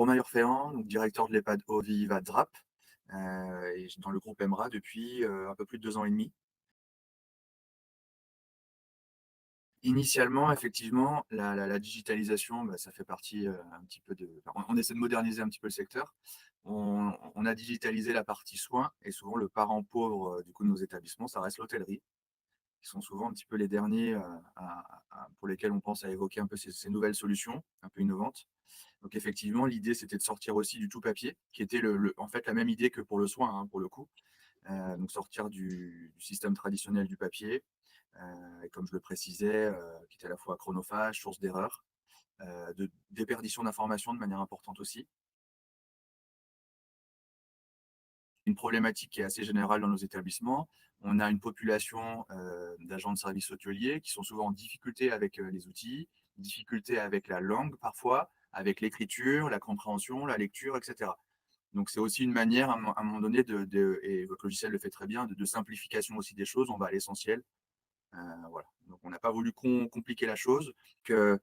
Romain Urféan, donc directeur de l'EHPAD Oviva Drap, et dans le groupe EMRA depuis, un peu plus de 2 ans et demi. Initialement, effectivement, la digitalisation, bah, ça fait partie, un petit peu de on essaie de moderniser un petit peu le secteur. On a digitalisé la partie soins et souvent le parent pauvre, du coup, de nos établissements, ça reste l'hôtellerie, qui sont souvent un petit peu les derniers, pour lesquels on pense à évoquer un peu ces nouvelles solutions, un peu innovantes. Donc effectivement, l'idée, c'était de sortir aussi du tout papier, qui était en fait, la même idée que pour le soin, hein, pour le coup. Donc sortir du système traditionnel du papier, et comme je le précisais, qui était à la fois chronophage, source d'erreurs, de déperdition d'informations de manière importante aussi. Une problématique qui est assez générale dans nos établissements. On a une population, d'agents de services hôteliers qui sont souvent en difficulté avec, les outils, difficulté avec la langue parfois, avec l'écriture, la compréhension, la lecture et cetera. Donc c'est aussi une manière à un moment donné et votre logiciel le fait très bien, de simplification aussi des choses. On va à l'essentiel. Voilà. Donc on n'a pas voulu compliquer la chose, que,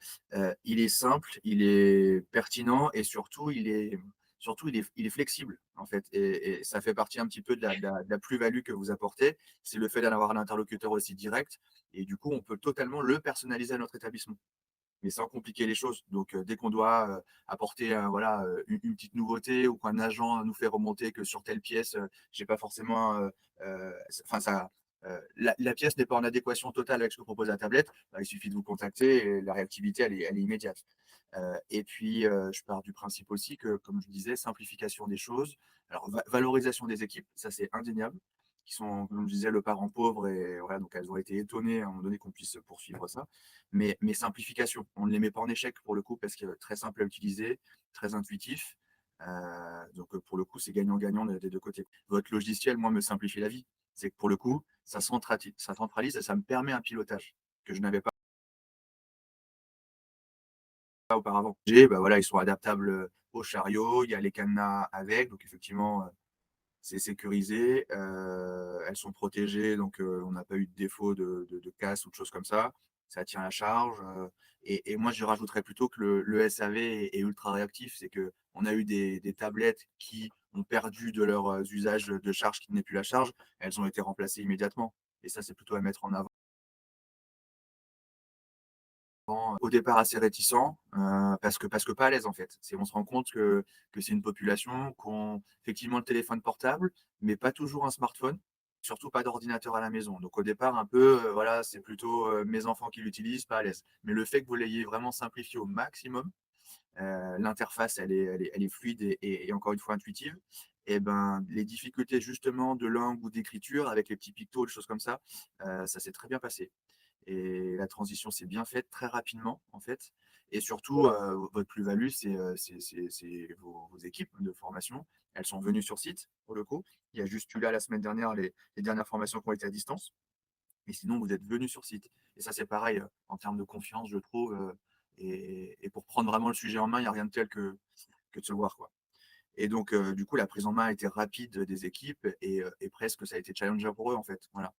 il est simple, il est pertinent et surtout il est flexible en fait et ça fait partie un petit peu de la plus-value que vous apportez. C'est le fait d'avoir un interlocuteur aussi direct et du coup on peut totalement le personnaliser à notre établissement, mais sans compliquer les choses. Donc, dès qu'on doit, apporter, voilà, une petite nouveauté ou qu'un agent nous fait remonter que sur telle pièce, j'ai pas forcément, enfin ça, la pièce n'est pas en adéquation totale avec ce que propose la tablette, bah, il suffit de vous contacter et la réactivité elle est immédiate. Et puis, je pars du principe aussi que, comme je disais, simplification des choses. Alors valorisation des équipes, ça c'est indéniable, qui sont, comme je disais, le parent pauvre et voilà, donc elles ont été étonnées à un moment donné qu'on puisse poursuivre ça. Mais simplification, on ne les met pas en échec pour le coup parce que très simple à utiliser, très intuitif. Donc pour le coup, c'est gagnant-gagnant des 2 côtés. Votre logiciel, moi, me simplifie la vie. C'est que pour le coup, ça centralise et ça me permet un pilotage que je n'avais pas auparavant. Bah, voilà, ils sont adaptables, au chariot, il y a les cadenas avec, donc effectivement, c'est sécurisé, elles sont protégées, donc on n'a pas eu de défaut de casse ou de choses comme ça. Ça tient la charge, et moi je rajouterais plutôt que le SAV est ultra réactif. C'est qu'on a eu des tablettes qui ont perdu de leur, usage de charge qui n'est plus la charge. Elles ont été remplacées immédiatement et ça, c'est plutôt à mettre en avant. Au départ assez réticents, parce que pas à l'aise en fait. On se rend compte que c'est une population qui ont effectivement le téléphone portable, mais pas toujours un smartphone, surtout pas d'ordinateur à la maison. Donc au départ un peu, voilà, c'est plutôt, mes enfants qui l'utilisent, pas à l'aise. Mais le fait que vous l'ayez vraiment simplifié au maximum, l'interface elle est fluide et encore une fois intuitive et ben, les difficultés justement de langue ou d'écriture avec les petits pictos, des choses comme ça s'est très bien passé. Et la transition s'est bien faite très rapidement, en fait. Et surtout, votre plus-value, c'est vos équipes de formation. Elles sont venues sur site, pour le coup. Il y a juste eu là, la semaine dernière, les dernières formations qui ont été à distance. Mais sinon, vous êtes venus sur site. Et ça, c'est pareil, en termes de confiance, je trouve. Et pour prendre vraiment le sujet en main, il n'y a rien de tel que de se voir, quoi. Et donc, du coup, la prise en main a été rapide des équipes et presque ça a été challengeant pour eux, en fait. Voilà.